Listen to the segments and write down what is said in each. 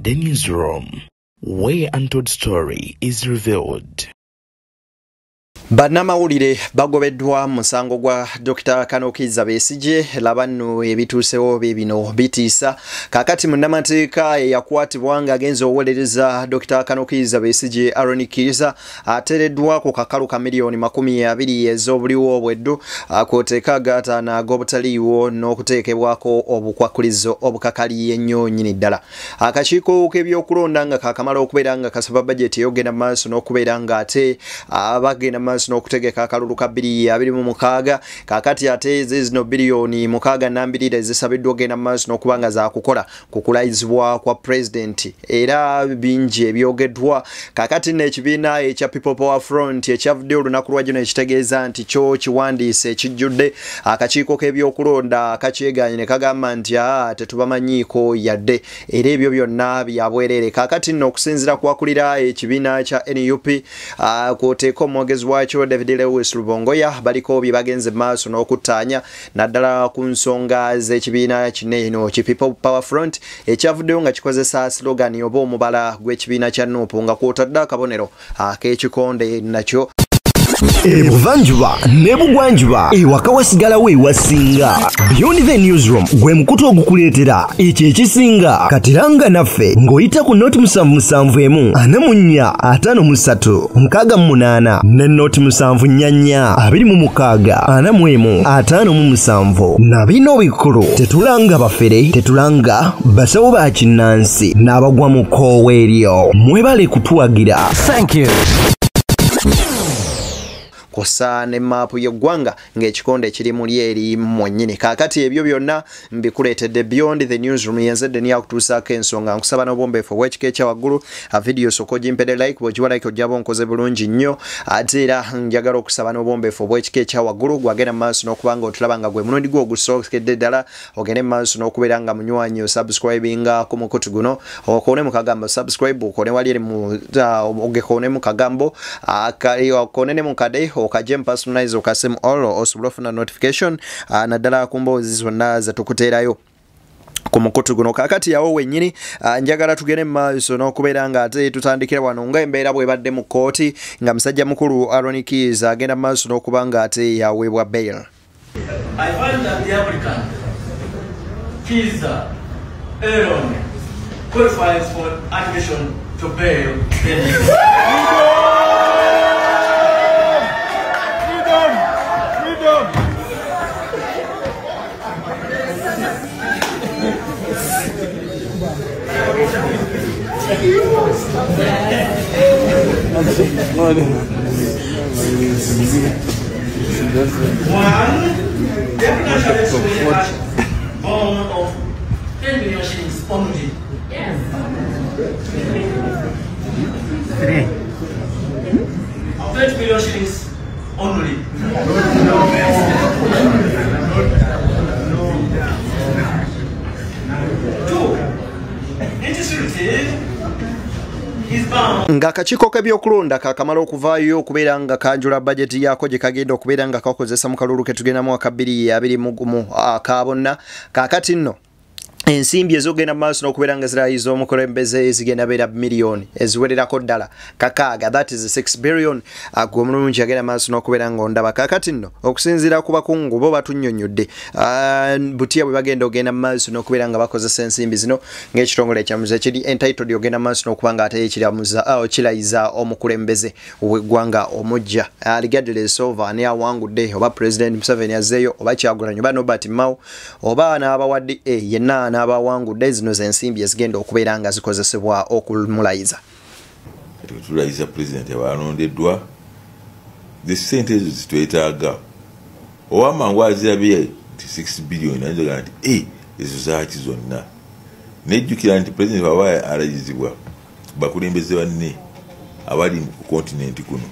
The Newsroom, where untold story is revealed. Bannamawulire bagobeddwa musango gwa Dr. Kanokiza Besigye labanno ebituusewo bino bitiisa kakati munnamateeka yakwatibwa nga agenza owolereza Dr. Kanokiza Besigye Aaron Kiza ateereddwa ku kakalu ka miliyoni 20 ez'obuliwo obweddu akoteeka agataano ag'obutaliiwo n'okuteekebwako obukwakulizo obukakali ennyo nnyini ddala. Akakiiko k'ebyokulonda nga kakamala okubeera nga kasaba bajeti eyogenda mu maaso n'okubeera nga ate abagenda mu maaso n'okutegeka akalulu ka 2026 kakati ate zino biliyoni 62 ezisabiddwa ogenda mu maaso n'okuba nga zaakukola ku kulayizibwa kwa president era bingi ebyogeddwa kakati n'ekibiina ekya People Power Front ekyavudde olunaku lwa gino ekitegeeza nti kyo kiwandiise ekijjudde akakiiko k'ebyokulonda akakyeganye ne kagamba nti tetubamanyiiko yadde era ebyo byonna byabwerere kakati nno okusinziira kwakulira ekibiina kya NUP kwoteeka omwogezi wakyo David Lewis Lubongoya baliko bye bagenze maaso n'okuttaanya naddala ku nsonga z'ekibiina kino ki People Power Front ekyavuddeyo nga kikozesa slogan oba omubala gw'ekibiina kya NUP nga kwotadde akabonero ak'ekikonde nakyo Ebuvanjuba nebugwanjuba ewaka wasigala we wasinga. Beyond the Newsroom gwe mukutu ogukuleetera ekyo ekisinga katiranga naffe ng'oyita ku noti 771 44 53 ne noti 744 26 45 na bino bikulu tetulanga bafere tetulanga basawo ba kinnansi n'abagwa mu koowa eryo mwebale kutuwagira. Thank you. Kosa ne mapu y'eggwanga ng'ekikonde kiri muli eri mwennyini kakati ebyo byonna mbikuleetedde Beyond the Newsroom yenzedde ni akutuusaako ensonga nkusaba n'obwombeefu obw'ekika ekya waggulu video soko gimpede like bw'ogiwa like ojjaba onkoze bulungi nnyo ate era njagala okusaba n'obwombeefu obw'ekika ekya waggulu gwagenda mu maaso n'okuba nga otulaba nga gwe mulundi gwo ogusookedde ddala ogende mu maaso n'okubeera nga munywanyi osubscribinga ku mukutu guno okone mu kagambo subscribe okone wali eri mu ogekone mu kagambo okone ne mu kade okajem personalize okasem all osobola ofuna notification naddala ku mboozi zonna zetukuteerayo ku mukutu guno kakati yawo wennyini njagala tugende mu maaso n'okubeera nga ate tutandikira wano nga embeera bw'ebadde mu kkooti nga musajja mukulu Aaron Kiza agenda mu maaso n'okuba nga ate yaweebwa bail. I find that the applicant Kiza Aaron qualifies for admission to bail. Bond of 10 million shillings only. Yes. 30 million shillings only. Nga akakiiko k'ebyokulonda kakamala okuvaayo okubeera nga kanjula bajeti yaako gye kagenda okubeera nga kakozesa mu kalulu ke tugendamu aka 2021 aka bonna kaakati nno ensimbi ezogenda maaso n'okubeera nga zirayiza omukulembeze zigenda beera miliyoni eziwererako ddala kakaaga that is 6 billion gw'omulungi agenda maaso n'okubeera nga ondaba kakati nno okusinziira ku bakungu bo batunnyonnyodde butya bwe bagenda ogenda maaso n'okubeera nga bakozesa ensimbi zino ng'ekitongole ekyamuze kiri entitled ogenda maaso n'okuba nga ate kirayiza omukulembeze w'eggwanga omujja regardless of ani awangudde oba President Museveni azzeeyo oba Kyagulanyi oba Norbert Mao oba n'abawadde yenna n'abawangudde zino z'ensimbi ezigenda okubeera nga zikozesebwa okumulayiza. Tulayiza president abalondeddwa the sente ezo zitwetaaga owamangu azirabye nti 6 billion ayinza nti ezo zaaki zonna nejjukira nti president baba alayizibwa bakulembeze banne abali ku kontinenti kuno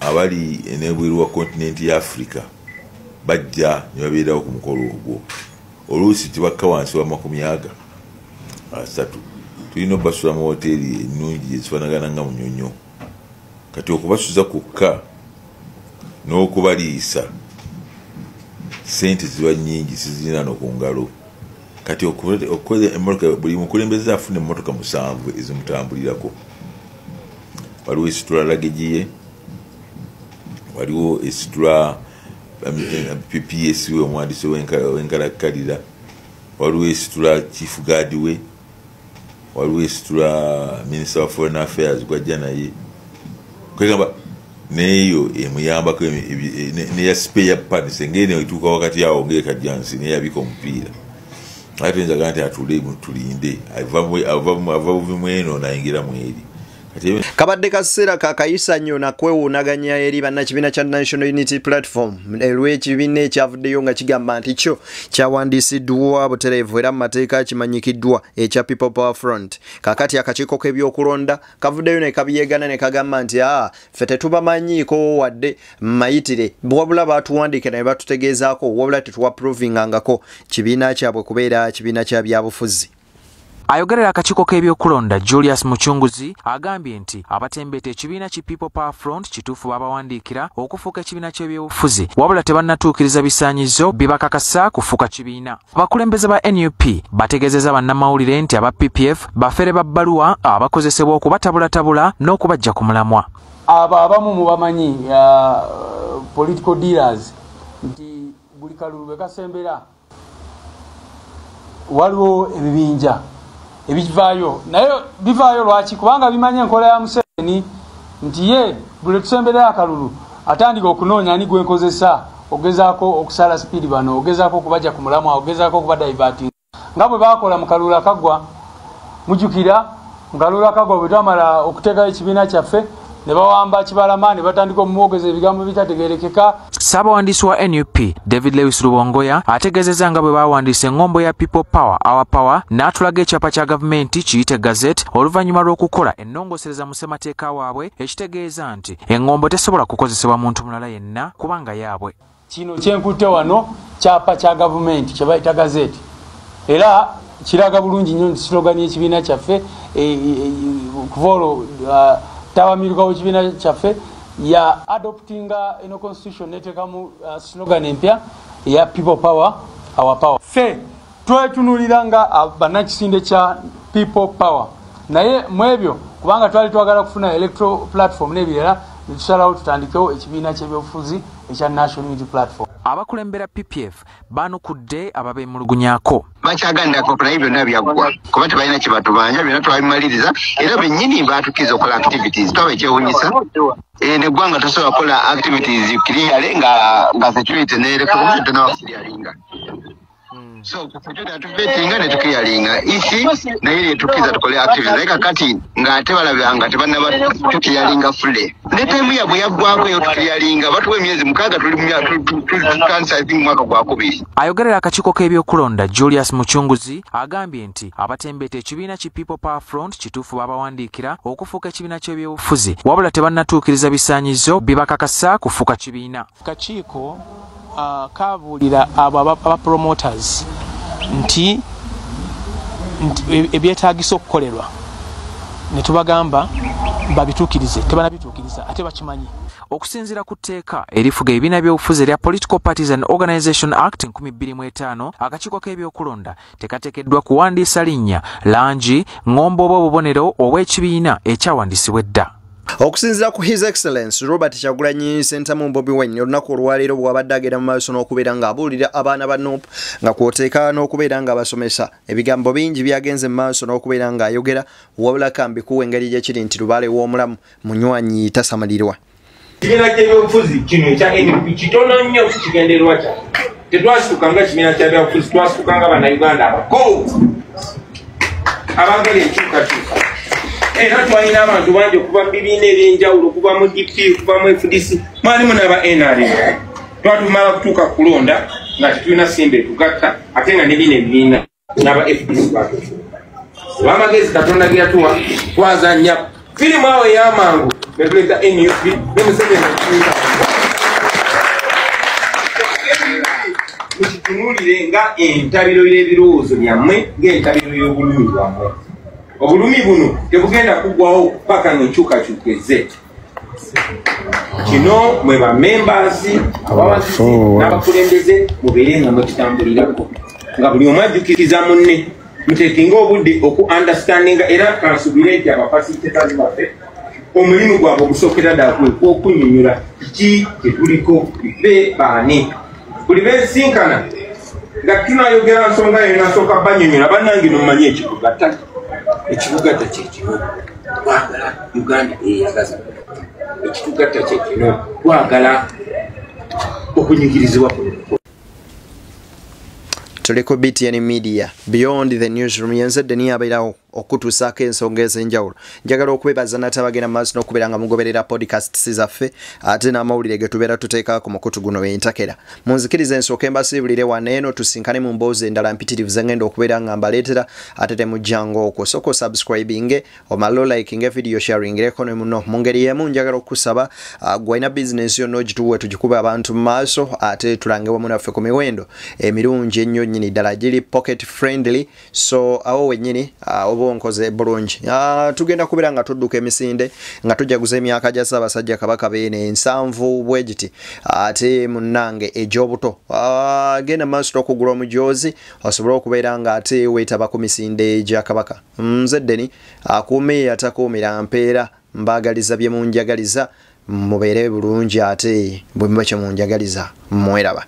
abali enebweru wa kontinenti ya Africa bajja ne babeerawo ku mukolo ogwo oluusi tibakka wansi wa 30 tulina obbasula mu hoteri ennungi ezifaanagana nga munyonyo kati okubasuza kukka n'okubaliisa sente ziba nnyingi sizirina no ku ngalo kati okoze emmotoka buli mukulembeze afune emmotoka 7 ezimutambulirako. Waliwo esitula lagejiye, waliwo esitula PPS we omwandisi w'enkalakkalira, waliwo esitula chief guard we, waliwo esitula minister of foreign affairs gwajja naye kwegamba neyo emuyambako neya spare parts engene ituuka wakati yawo ng'ekajjansi neyabika omupiira. Ate tuyinza gamba nti atule tulinde ava mweno nayingira mweri. Kabadde kaseera kakayisa nnyo nakwewuunaganya eri bannakibiina kya National Unity Platform olw'ekibiina ekyavuddeyo nga kigamba nti kyo kyawandiisiddwa butereevu era mu mateeka kimanyikiddwa ekya People Power Front. Kakati akakiiko k'ebyokulonda kavuddeyo ne kabyegana ne kagamba nti ffe tetubamanyiiko wadde mayitire wabula baatuwandiika ne batutegeezaako wabula tetuwaprovingangako kibiina kyabwe kubeera kibiina kya byabufuzi. Ayogerera akakiiko k'ebyokulonda Julius Muchunguzi agambye nti abatembeeta ekibiina ki People Power Front kituufu babawandiikira okufuuka ekibiina ky'ebyobufuzi wabula tebannatuukiriza bisaanyizo bibakakasa kufuuka kibiina. Abakulembeze ba NUP bategeezezza bannamawulire nti aba PPF bafere ba bbaluwa abakozesebwa okubatabulatabula n'okubajja ku mulamwa. Abo abamu mubamanyi political dealers nti buli kalulu bwe kasembera waliwo ebibinja ebivaayo naye bivaayo lwaki kubanga bimanya enkola ya Museveni nti ye buli tusembera akalulu atandika okunoonya ani gwenkozesa ogezaako okusala speed bano ogezaako okubaja ku mulamwa ogezaako okuba diverting nga bwe bakola mu kalulu akagwa mujukira mu kalulu akagwa bwe twamala okuteekayo ekibiina kyaffe ne bawamba Kibalama ne batandika omwogeza ebigambo bitategeerekeka. Ssaabawandiisi wa NUP David Lewis Rubongoya ategeezezza nga bwe baawandiisa engombo ya People Power Our Power n'atulaga ekyapa kya gavumenti kiyite Gazette oluvannyuma lw'okukola ennongosereza mu ssemateeka waabwe ekitegeeza nti engombo tesobola kukozesebwa muntu mulala yenna kubanga yaabwe. Kino kyenkutte wano kyapa kya gavumenti kye bayita Gazette era kiraga bulungi nnyo slogani y'ekibiina kyaffe kuva tawamiruka w'ekibiina kyaffe ya adoptinga eno constitution neteekamu slogan empya ya People Power Our Power. Ffe twetunulira nga bannakisinde kya People Power naye mu ebyo kubanga twali twagala kufuna electoral platform n'ebirala ne tusalawo tutandikewo ekibiina ky'ebyobufuzi ekya National Unity Platform. Abakulembera PPF baanukudde ababeemulugunyaako. Bakyagandako naye byonna byaggwa kuba tebalina kye batubanja byonna twabimaliriza era bennyini baatukiza okukola activities twaba ekyewuunyisa neggwanga tosobola kukola activities clearly nga security neelectoral tenawakulialinga so tubetinga ne tukiyalinga isi naye yetukiza tukole activities naye kakati ng'ate balabanga tebannaba tukiyalinga fule ne temu yabwe yaggwako eyo tukiyalinga batuwa emyezi 6 tukansizing mwaka gwakubiri. Ayogerera akakiiko k'ebyokulonda Julius Muchunguzi agambye nti abatembeeta ekibiina ki People Power Front kituufu babawandiikira okufuuka ekibiina ky'ebyobufuzi wabula tebannatuukiriza bisaanyizo bibakakasa kufuuka kibiina. Kakiiko kabuulira abo promoters nti ebyetaagisa okukolerwa ne tubagamba babituukirize tebanabituukiriza ate bakimanyi. Okusinziira ku tteeka erifuga ebibiina by'obufuzi erya Political Parties and Organization Act 2005 akakiiko k'ebyokulonda tekateekeddwa kuwandiisa linnya langi ngombo oba obubonero obw'ekibiina ekyawandiisibwa edda. Okusinziira ku His Excellence Robert Kyagulanyi Ssentamu Bobi Wine olunaku olwaleero bw'abadde agenda mu maaso n'okubeera ng'abuulira abaana ba NUP nga kw'oteeka n'okubeera ng'abasomesa ebigambo bingi byagenze mu maaso n'okubeera ng'ayogera wabula kambi kuwa engeri gyekiri nti lubaale w'omulamu munywanyi tasamalirwa. Ekibiina ky'ebyobufuzi kino ekya NUP kitono nnyo kigendererwa kya tetwasituka nga ekibiina ky'ebyobufuzi twasituka nga bannayuganda abakolo abaagala enkyukakyuka era twalina abantu bangi okuva mu bibiina ebyenjawulo okuva mu DP okuva mu FDC mwalimu n'aba NRM twatumala kutuuka kulonda nga tetulina simba etugatta ate nga nebino ebibiina n'aba FDC bamagezi katonda ge yatuwa twazanya firimu awo ey'amangu netuleeta NUP ne Museveni mukitunulire nga entabiro y'ebirowoozo byammwe ng'entabiro y'obulumi bwammwe. Obulumi buno tebugenda kuggwawo paka ng'enkyukakyuka ezze. Kino mwe ba members abawagizi n'abakulembeze mubeere nga mwekitambulirako. nga buli omu ajjukiriza munne muteekinga obudde oku understandinga era kansubire nti abafasilitators baffe omulimu gwabwe ogusookera ddala okunyonnyola kiki kyetuliko be baani buli beesinkana nga tunayogera nsonga yo nasooka banyonnyola bannange nomumanyi ekikugatta kyekino twagala uganda eyagaza ekitugatta kyekino twagala okunyigirizibwa kuno. Tuli ku BTN Media Beyond the Newsroom yenze deni abairawo okutusaako ensonga ez'enjawulo. Njagala okwebaza natabagenda maaso n'okubeera nga mugoberera podcasts zaffe ate n'amawulire ge tubeera tuteeka ku mukutu guno w'entakera. Munzikirize nsooke mbasiibulire wano eno tusinkane mu mboozi endala mpitirivu ze ngenda okubeera nga mbaleetera ate temujjango okwo. Soko subscribing omalo liking video sharing leko ne muno mu ngeri y'emu njagala okusaba gwalina business yonna ogituwe tugikuba abantu mu maaso ate tulange wamu naffe ku miwendo emirungi ennyo nnyini ddala giri pocket friendly so awo wennyini bonkoze bulungi. Tugenda kubeera nga tudduka emisinde nga tujaguza emyaka gya Ssaabasajja Kabaka Beene 7 bwegiti ate munnange egy'obuto genda maaso okugula omujoozi osobola okubeera nga ate weetaba ku misinde gya Kabaka. Nze Deni akuume atakuumira mpeera mbaagaliza bye munjagaliza mubeere bulungi ate bwe muba kye munjagaliza mweraba.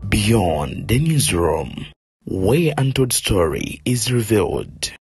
Beyond the Newsroom, where untold story is revealed.